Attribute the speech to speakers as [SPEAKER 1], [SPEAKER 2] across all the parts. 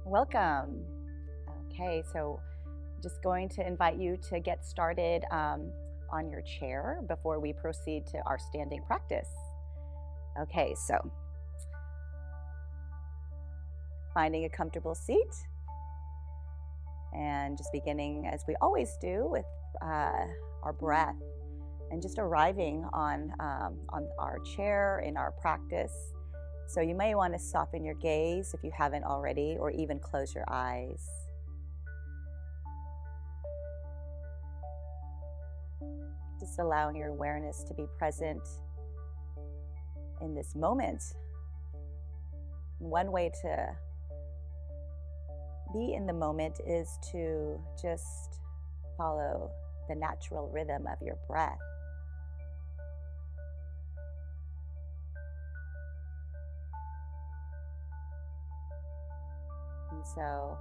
[SPEAKER 1] Welcome. Okay, so just going to invite you to get started on your chair before we proceed to our standing practice. Okay, so finding a comfortable seat and just beginning as we always do with our breath and just arriving on our chair in our practice. So you may want to soften your gaze if you haven't already, or even close your eyes. Just allowing your awareness to be present in this moment. One way to be in the moment is to just follow the natural rhythm of your breath. And so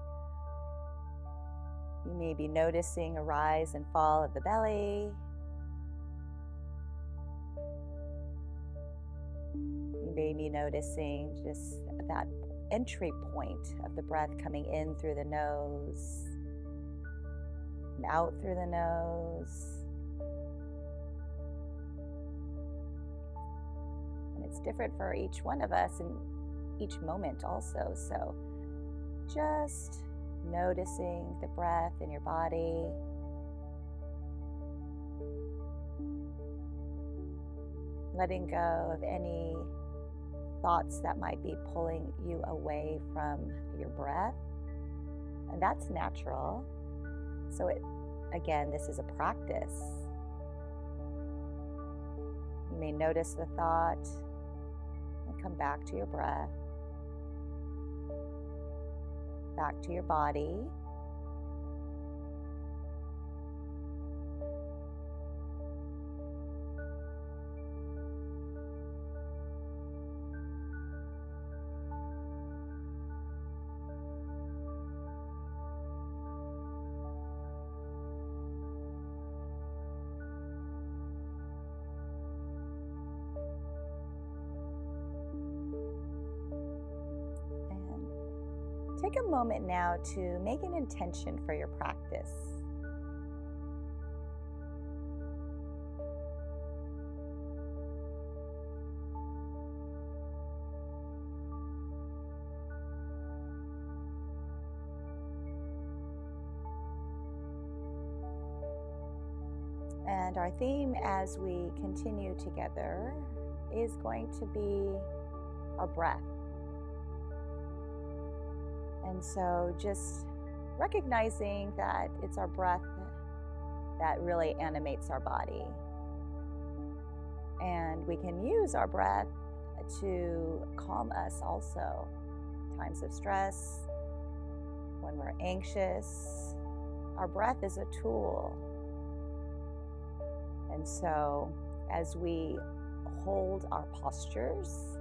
[SPEAKER 1] you may be noticing a rise and fall of the belly. You may be noticing just that entry point of the breath coming in through the nose and out through the nose. And it's different for each one of us in each moment also. So just noticing the breath in your body. Letting go of any thoughts that might be pulling you away from your breath. And that's natural. So again, this is a practice. You may notice the thought and come back to your breath, back to your body. Take a moment now to make an intention for your practice. And our theme as we continue together is going to be our breath. And so just recognizing that it's our breath that really animates our body. And we can use our breath to calm us also. Times of stress, when we're anxious, our breath is a tool. And so as we hold our postures,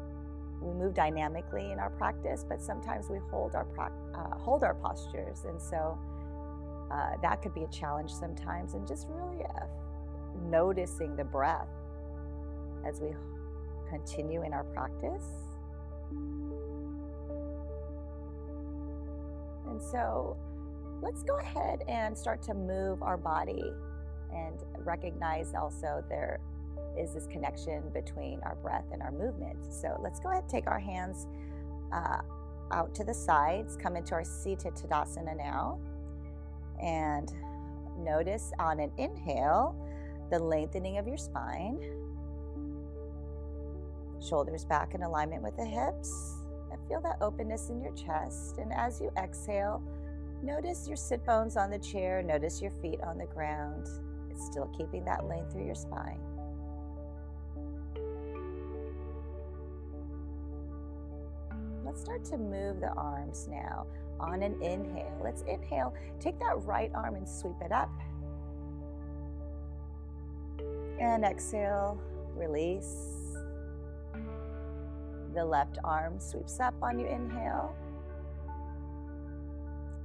[SPEAKER 1] we move dynamically in our practice, but sometimes we hold our postures, and so that could be a challenge sometimes. And just really noticing the breath as we continue in our practice. And so let's go ahead and start to move our body and recognize also there is this connection between our breath and our movement. So let's go ahead and take our hands out to the sides, come into our seated Tadasana now, and notice on an inhale the lengthening of your spine, shoulders back in alignment with the hips, and feel that openness in your chest. And as you exhale, notice your sit bones on the chair, notice your feet on the ground. It's still keeping that length through your spine. Let's start to move the arms now. On an inhale, let's inhale. Take that right arm and sweep it up. And exhale, release. The left arm sweeps up on you, inhale.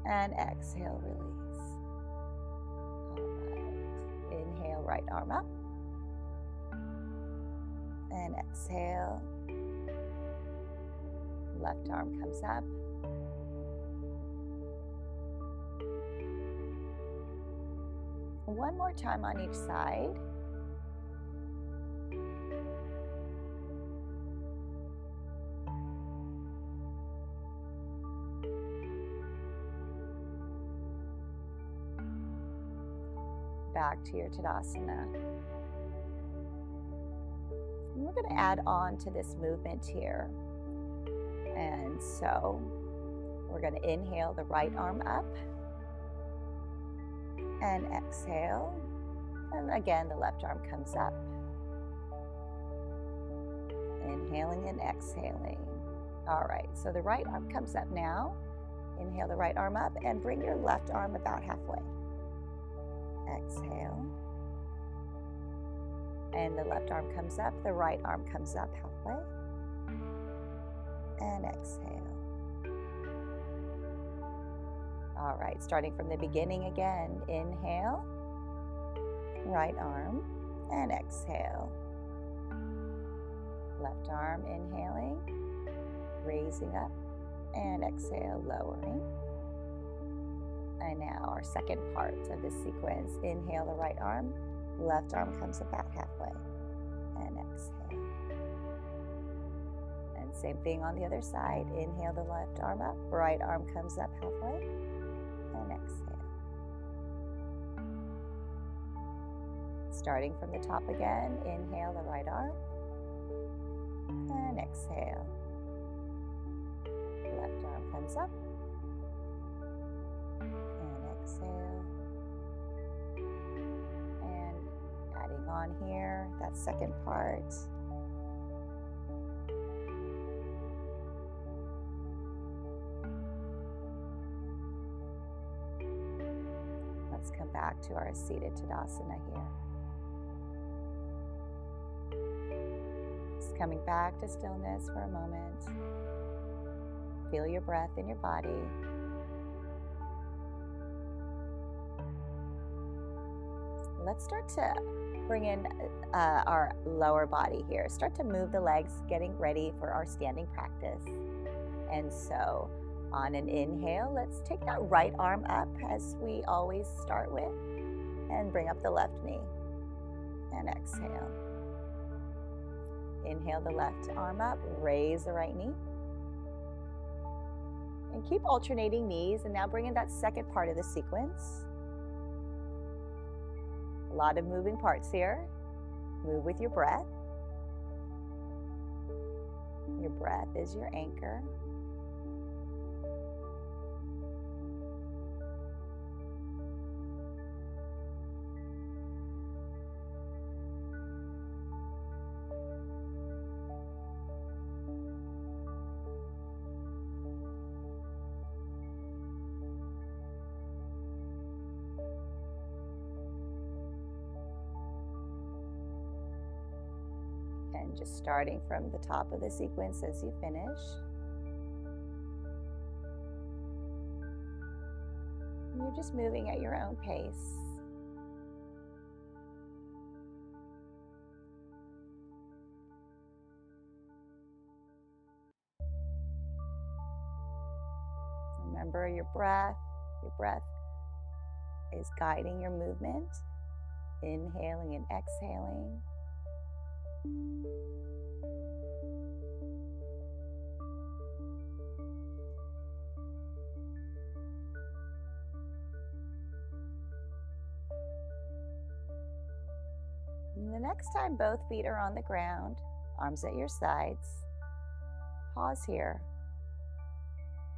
[SPEAKER 1] And exhale, release. All right. Inhale, right arm up. And exhale. Left arm comes up. One more time on each side. Back to your Tadasana. And we're going to add on to this movement here. And so we're going to inhale the right arm up and exhale. And again, the left arm comes up. Inhaling and exhaling. All right, so the right arm comes up now. Inhale the right arm up and bring your left arm about halfway. Exhale. And the left arm comes up, the right arm comes up halfway. And exhale. All right, starting from the beginning again. Inhale, right arm, and exhale. Left arm inhaling, raising up, and exhale, lowering. And now our second part of this sequence. Inhale the right arm, left arm comes about halfway, and exhale. And same thing on the other side. Inhale the left arm up, right arm comes up halfway, and exhale. Starting from the top again, inhale the right arm, and exhale. Left arm comes up, exhale, and adding on here, that second part. Let's come back to our seated Tadasana here. Just coming back to stillness for a moment. Feel your breath in your body. Let's start to bring in our lower body here. Start to move the legs, getting ready for our standing practice. And so on an inhale, let's take that right arm up as we always start with, and bring up the left knee. And exhale. Inhale the left arm up, raise the right knee. And keep alternating knees, and now bring in that second part of the sequence. A lot of moving parts here. Move with your breath. Your breath is your anchor. And just starting from the top of the sequence as you finish. And you're just moving at your own pace. Remember your breath. Your breath is guiding your movement. Inhaling and exhaling. And the next time both feet are on the ground, arms at your sides, pause here.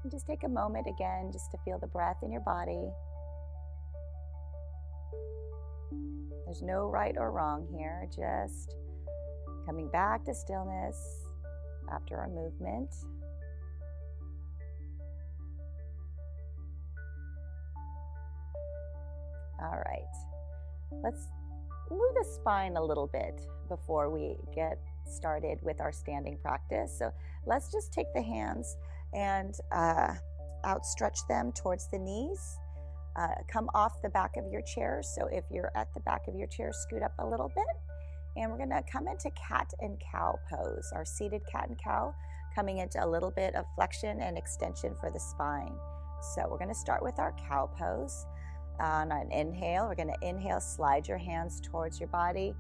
[SPEAKER 1] And just take a moment again just to feel the breath in your body. There's no right or wrong here, just coming back to stillness after our movement. All right, let's move the spine a little bit before we get started with our standing practice. So let's just take the hands and outstretch them towards the knees. Come off the back of your chair. So if you're at the back of your chair, scoot up a little bit And we're going to come into cat and cow pose, our seated cat and cow, coming into a little bit of flexion and extension for the spine. So we're going to start with our cow pose. On an inhale, we're going to inhale, slide your hands towards your body.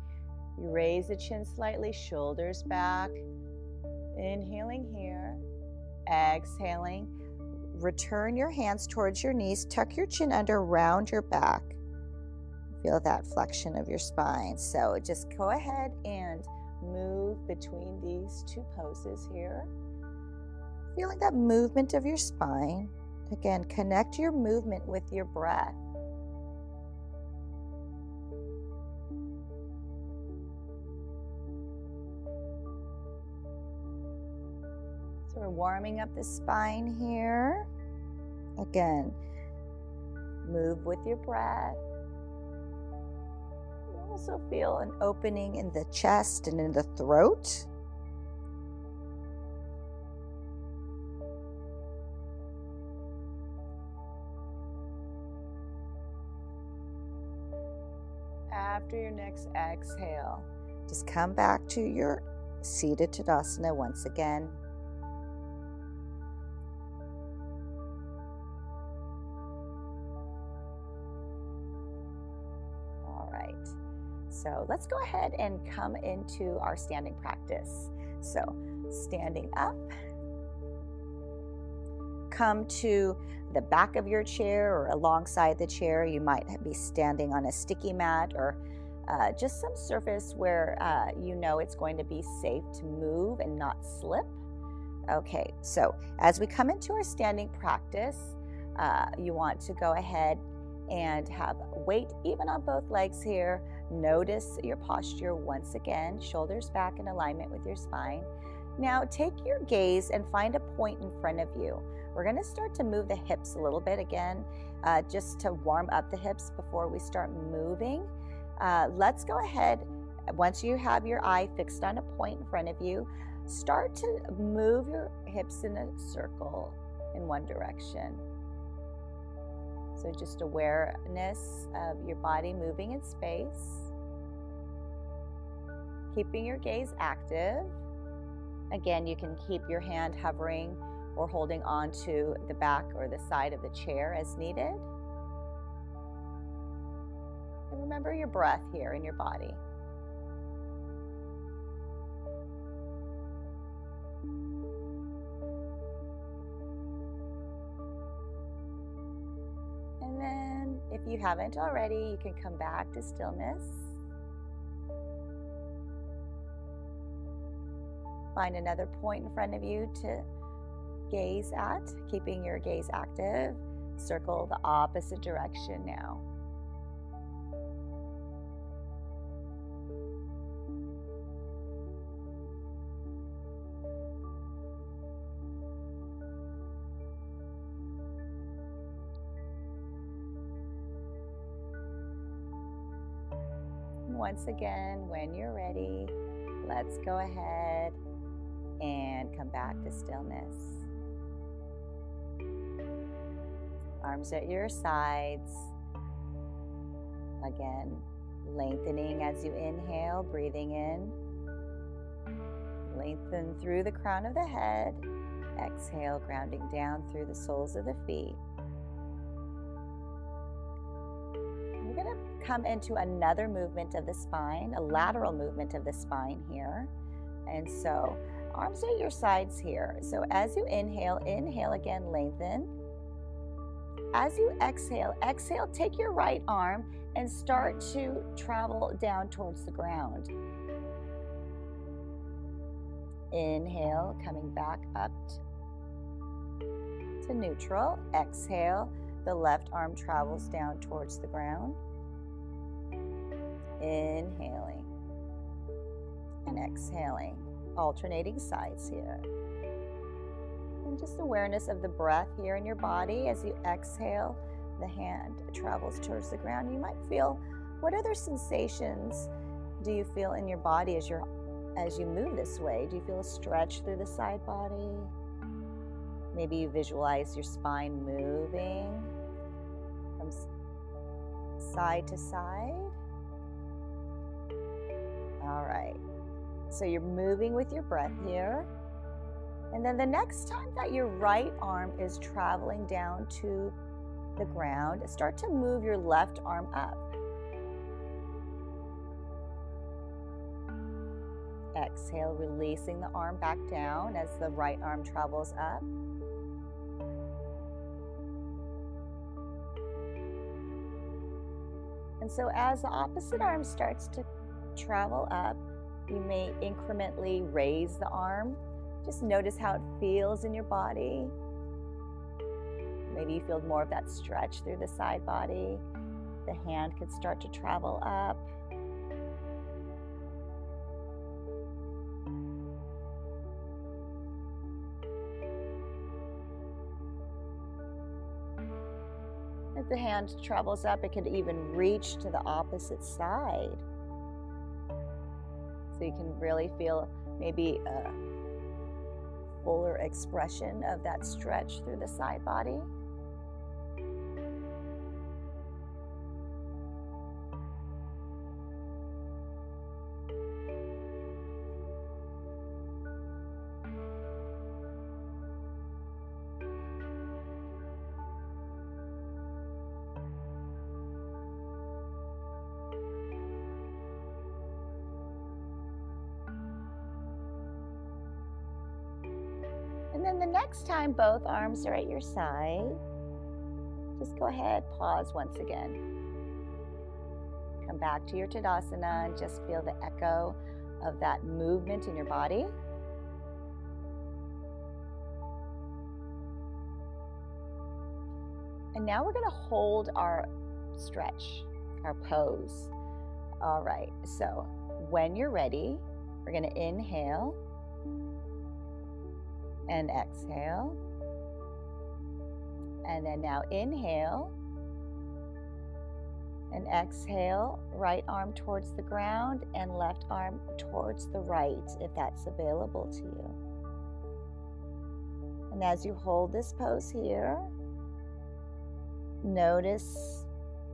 [SPEAKER 1] You raise the chin slightly, shoulders back. Inhaling here, exhaling. Return your hands towards your knees, tuck your chin under, round your back. Feel that flexion of your spine. So just go ahead and move between these two poses here. Feeling that movement of your spine. Again, connect your movement with your breath. So we're warming up the spine here. Again, move with your breath. You also feel an opening in the chest and in the throat. After your next exhale, just come back to your seated Tadasana once again. All right, so let's go ahead and come into our standing practice. So standing up, come to the back of your chair or alongside the chair. You might be standing on a sticky mat or just some surface where you know it's going to be safe to move and not slip. Okay, so as we come into our standing practice, you want to go ahead and have weight even on both legs here. Notice your posture once again, shoulders back in alignment with your spine. Now take your gaze and find a point in front of you. We're going to start to move the hips a little bit again, just to warm up the hips before we start moving. Let's go ahead, once you have your eye fixed on a point in front of you, start to move your hips in a circle in one direction. So just awareness of your body moving in space. Keeping your gaze active. Again, you can keep your hand hovering or holding on to the back or the side of the chair as needed. And remember your breath here in your body. And then, if you haven't already, you can come back to stillness. Find another point in front of you to gaze at, keeping your gaze active. Circle the opposite direction now. Once again, when you're ready, let's go ahead and come back to stillness. Arms at your sides. Again, lengthening as you inhale, breathing in. Lengthen through the crown of the head. Exhale, grounding down through the soles of the feet. We're going to come into another movement of the spine, a lateral movement of the spine here. And so arms at your sides here. So as you inhale, inhale again, lengthen. As you exhale, exhale, take your right arm and start to travel down towards the ground. Inhale, coming back up to neutral. Exhale, the left arm travels down towards the ground. Inhaling and exhaling, alternating sides here. And just awareness of the breath here in your body. As you exhale, the hand travels towards the ground. You might feel, what other sensations do you feel in your body as you move this way? Do you feel a stretch through the side body? Maybe you visualize your spine moving from side to side. All right. So you're moving with your breath here. And then the next time that your right arm is traveling down to the ground, start to move your left arm up. Exhale, releasing the arm back down as the right arm travels up. And so as the opposite arm starts to travel up, you may incrementally raise the arm. Just notice how it feels in your body. Maybe you feel more of that stretch through the side body. The hand could start to travel up. As the hand travels up, it could even reach to the opposite side. So you can really feel maybe a fuller expression of that stretch through the side body. And then the next time both arms are at your side, just go ahead, pause once again. Come back to your Tadasana and just feel the echo of that movement in your body. And now we're going to hold our stretch, our pose. All right, so when you're ready, we're going to inhale and exhale. And then now inhale and exhale, right arm towards the ground and left arm towards the right, if that's available to you. And as you hold this pose here, notice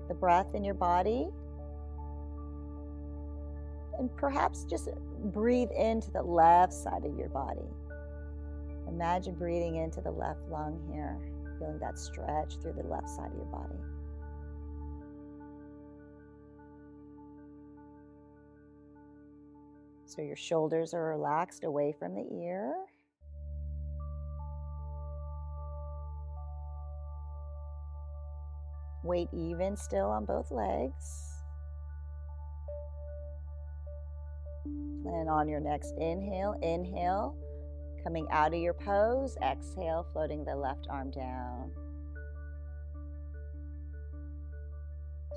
[SPEAKER 1] the breath in your body. And perhaps just breathe into the left side of your body. Imagine breathing into the left lung here, feeling that stretch through the left side of your body. So your shoulders are relaxed away from the ear. Weight even still on both legs. And on your next inhale, inhale. Coming out of your pose, exhale, floating the left arm down.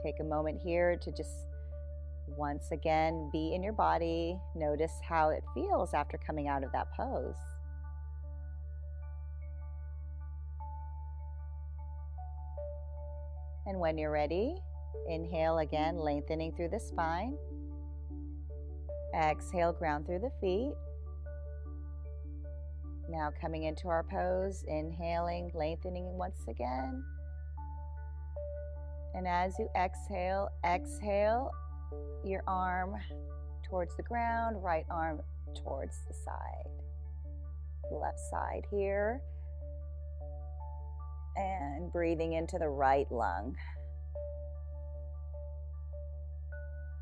[SPEAKER 1] Take a moment here to just once again be in your body. Notice how it feels after coming out of that pose. And when you're ready, inhale again, lengthening through the spine. Exhale, ground through the feet. Now coming into our pose, inhaling, lengthening once again. And as you exhale, exhale your arm towards the ground, right arm towards the side. Left side here. And breathing into the right lung.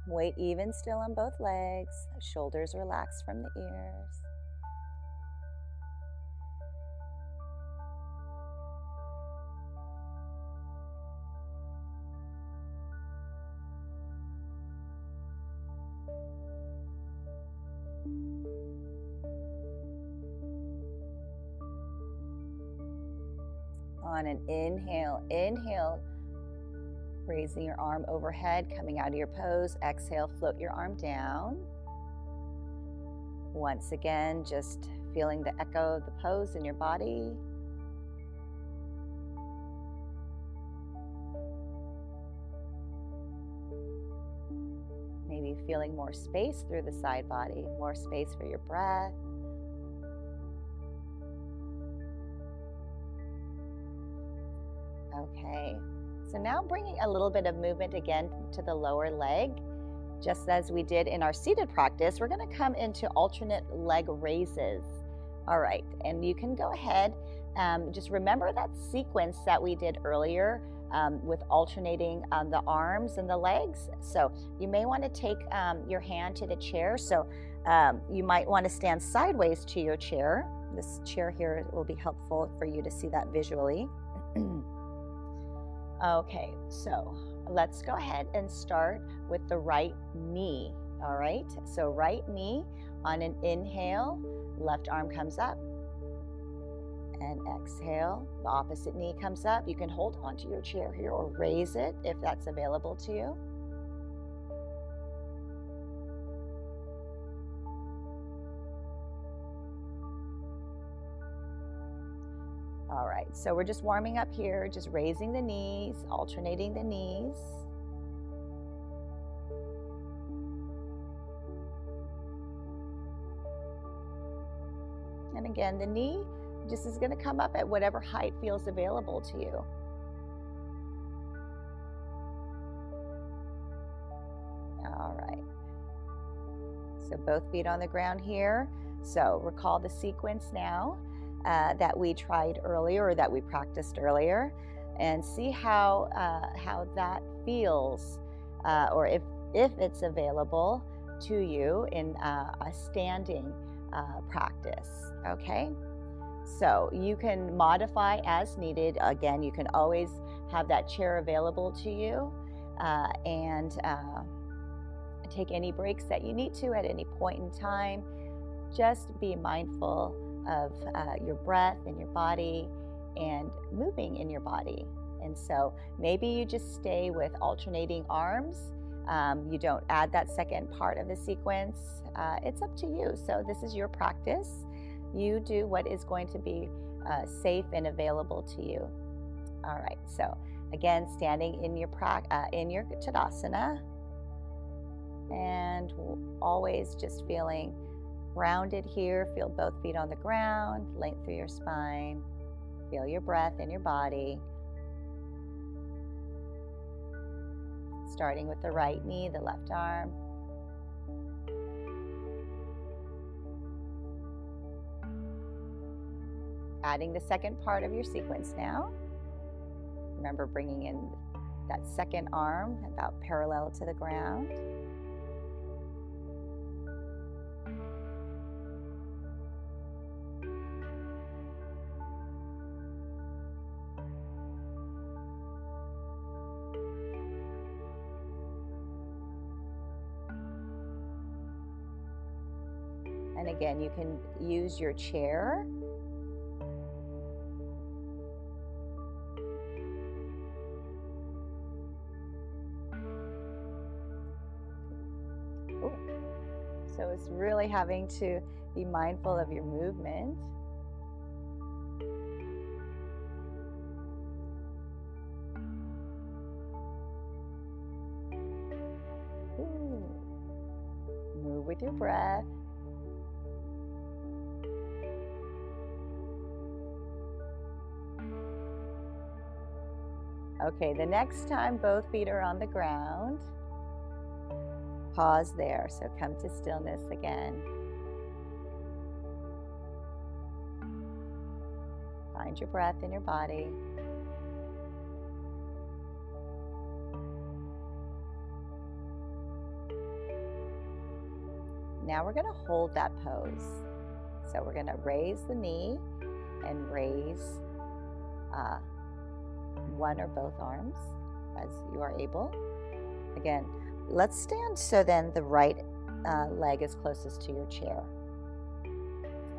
[SPEAKER 1] Weight even still on both legs, shoulders relaxed from the ears. On an inhale, inhale, raising your arm overhead, coming out of your pose. Exhale, float your arm down. Once again, just feeling the echo of the pose in your body. Maybe feeling more space through the side body, more space for your breath. Okay, so now bringing a little bit of movement again to the lower leg. Just as we did in our seated practice, we're going to come into alternate leg raises. All right, and you can go ahead, just remember that sequence that we did earlier with alternating the arms and the legs. So you may want to take your hand to the chair. So you might want to stand sideways to your chair. This chair here will be helpful for you to see that visually. Okay, so let's go ahead and start with the right knee. All right, so right knee on an inhale, left arm comes up, and exhale, the opposite knee comes up. You can hold onto your chair here or raise it if that's available to you. All right, so we're just warming up here, just raising the knees, alternating the knees. And again, the knee just is going to come up at whatever height feels available to you. All right. So both feet on the ground here. So recall the sequence now that we tried earlier or that we practiced earlier, and see how that feels, or if it's available to you in a standing practice. Okay, so you can modify as needed. Again, you can always have that chair available to you, and take any breaks that you need to at any point in time. Just be mindful of your breath and your body and moving in your body. And so maybe you just stay with alternating arms. You don't add that second part of the sequence. It's up to you. So this is your practice. You do what is going to be safe and available to you. All right. So again, standing in your Tadasana, and always just feeling grounded here. Feel both feet on the ground, length through your spine. Feel your breath in your body. Starting with the right knee, the left arm. Adding the second part of your sequence now. Remember bringing in that second arm about parallel to the ground. And again, you can use your chair. Ooh. So it's really having to be mindful of your movement. Ooh. Move with your breath. Okay, the next time both feet are on the ground, pause there. So come to stillness again. Find your breath in your body. Now we're going to hold that pose. So we're going to raise the knee and raise one or both arms as you are able. Again, let's stand so then the right leg is closest to your chair.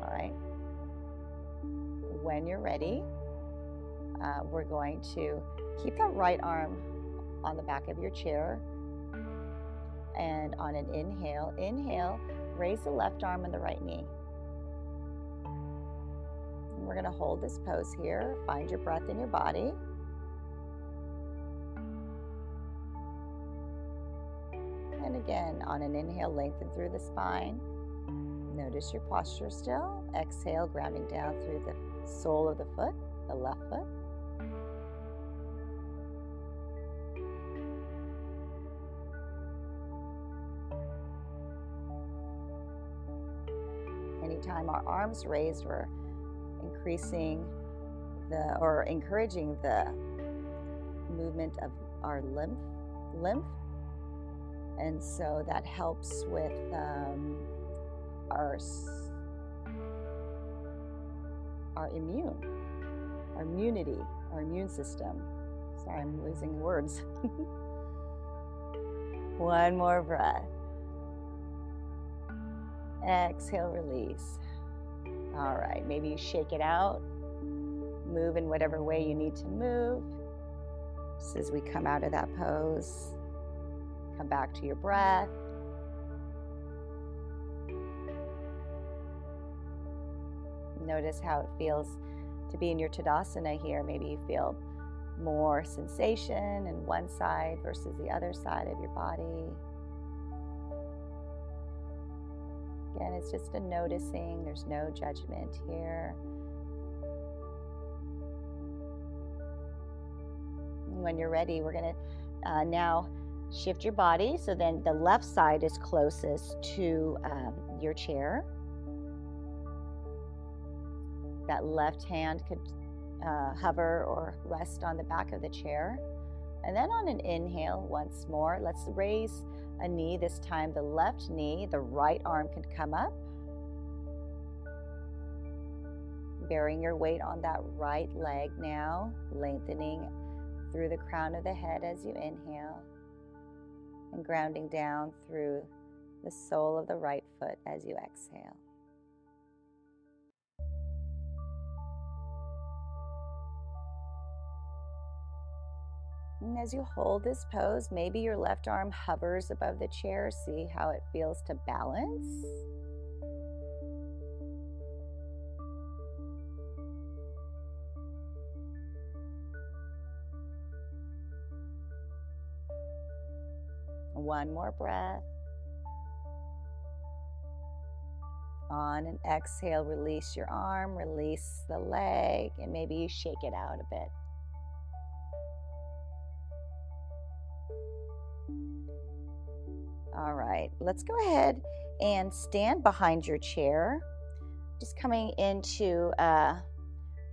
[SPEAKER 1] All right. When you're ready, we're going to keep that right arm on the back of your chair, and on an inhale, raise the left arm and the right knee. And we're going to hold this pose here. Find your breath in your body. And again, on an inhale, lengthen through the spine. Notice your posture still. Exhale, grounding down through the sole of the foot, the left foot. same time our arms raised, we're increasing or encouraging the movement of our lymph, and so that helps with our immunity, our immune system. Sorry, I'm losing words. One more breath. Exhale, release. All right, maybe you shake it out. Move in whatever way you need to move. Just as we come out of that pose, come back to your breath. Notice how it feels to be in your Tadasana here. Maybe you feel more sensation in one side versus the other side of your body. Again, it's just a noticing. There's no judgment here. When you're ready, we're going to now shift your body so then the left side is closest to your chair. That left hand could hover or rest on the back of the chair. And then on an inhale, once more, let's raise a knee. This time the left knee, the right arm can come up. Bearing your weight on that right leg now, lengthening through the crown of the head as you inhale, and grounding down through the sole of the right foot as you exhale. And as you hold this pose, maybe your left arm hovers above the chair. See how it feels to balance. One more breath. On an exhale, release your arm, release the leg, and maybe you shake it out a bit. All right, let's go ahead and stand behind your chair. Just coming into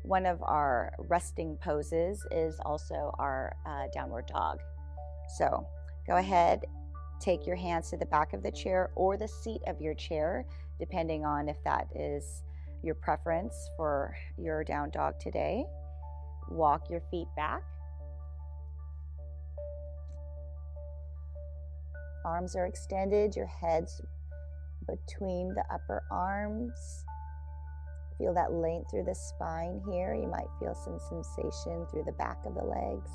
[SPEAKER 1] one of our resting poses is also our downward dog. So go ahead, take your hands to the back of the chair or the seat of your chair, depending on if that is your preference for your down dog today. Walk your feet back. Arms are extended, your head's between the upper arms. Feel that length through the spine here. You might feel some sensation through the back of the legs.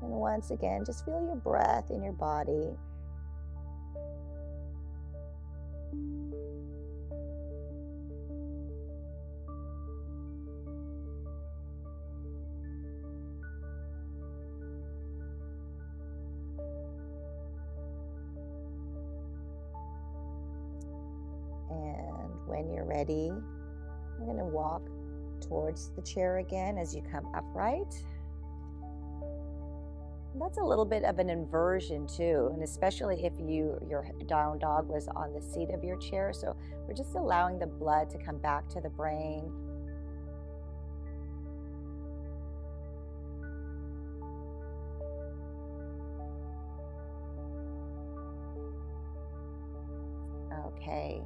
[SPEAKER 1] And once again, just feel your breath in your body. And when you're ready, we're going to walk towards the chair again as you come upright. That's a little bit of an inversion too, and especially if your down dog was on the seat of your chair. So we're just allowing the blood to come back to the brain. Okay,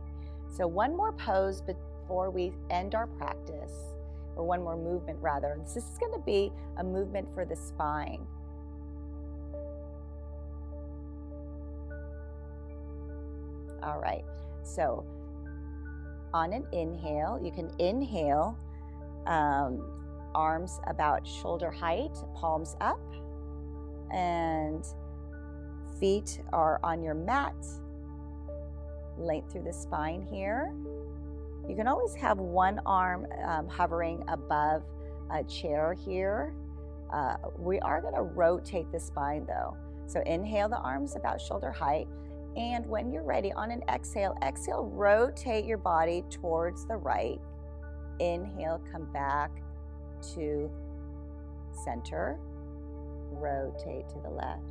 [SPEAKER 1] so one more pose before we end our practice, or one more movement rather. This is going to be a movement for the spine. All right, so on an inhale, you can inhale, arms about shoulder height, palms up, and feet are on your mat, length through the spine here. You can always have one arm hovering above a chair here. We are going to rotate the spine though. So inhale, the arms about shoulder height. And when you're ready, on an exhale, rotate your body towards the right. Inhale, come back to center. Rotate to the left.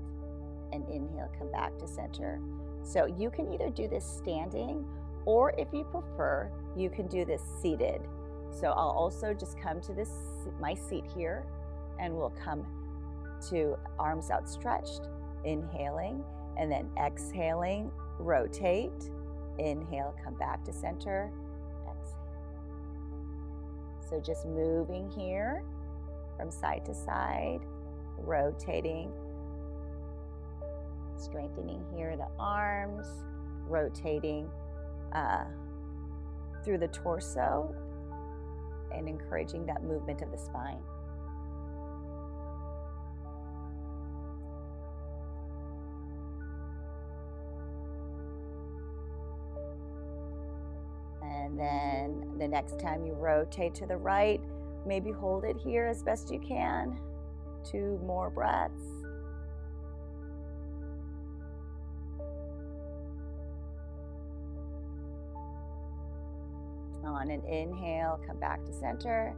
[SPEAKER 1] And inhale, come back to center. So you can either do this standing Or if you prefer, you can do this seated. So I'll also just come to my seat here, and we'll come to arms outstretched, inhaling, and then exhaling, rotate. Inhale, come back to center, exhale. So just moving here from side to side, rotating, strengthening here the arms, rotating through the torso, and encouraging that movement of the spine. And then the next time you rotate to the right, maybe hold it here as best you can. 2 more breaths. On an inhale, come back to center,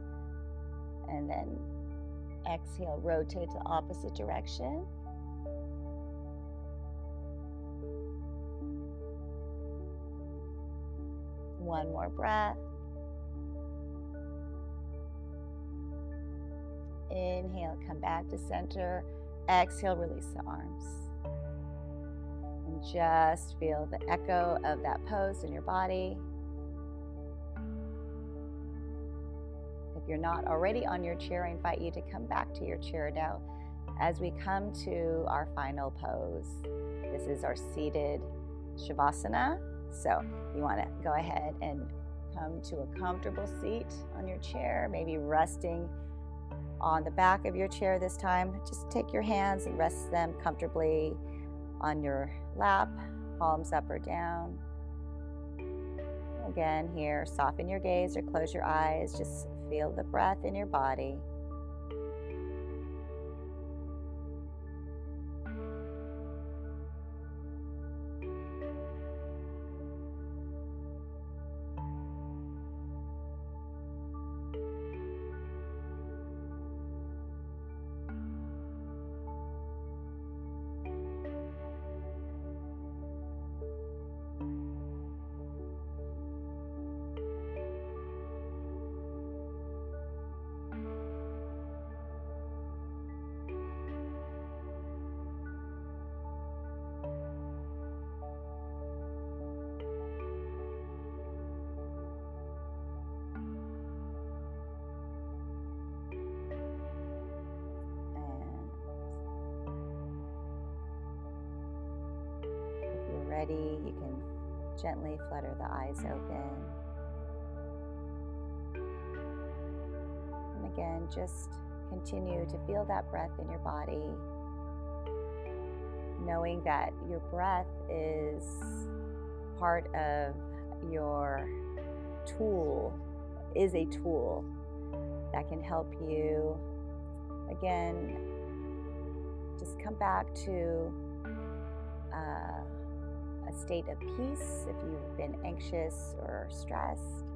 [SPEAKER 1] and then exhale, rotate to the opposite direction. One more breath. Inhale, come back to center. Exhale, release the arms. And just feel the echo of that pose in your body. If you're not already on your chair, I invite you to come back to your chair now as we come to our final pose. This is our seated Shavasana. So you want to go ahead and come to a comfortable seat on your chair, maybe resting on the back of your chair this time. Just take your hands and rest them comfortably on your lap, palms up or down. Again, here, soften your gaze or close your eyes. Just feel the breath in your body. Ready, you can gently flutter the eyes open. And again, just continue to feel that breath in your body, knowing that your breath is part of your tool, is a tool that can help you, again, just come back to a state of peace. If you've been anxious or stressed,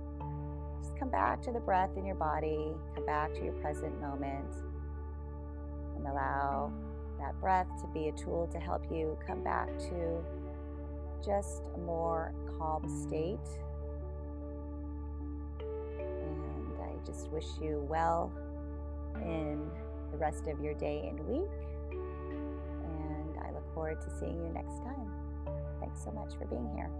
[SPEAKER 1] just come back to the breath in your body, come back to your present moment, and allow that breath to be a tool to help you come back to just a more calm state. And I just wish you well in the rest of your day and week, and I look forward to seeing you next time. Thanks so much for being here.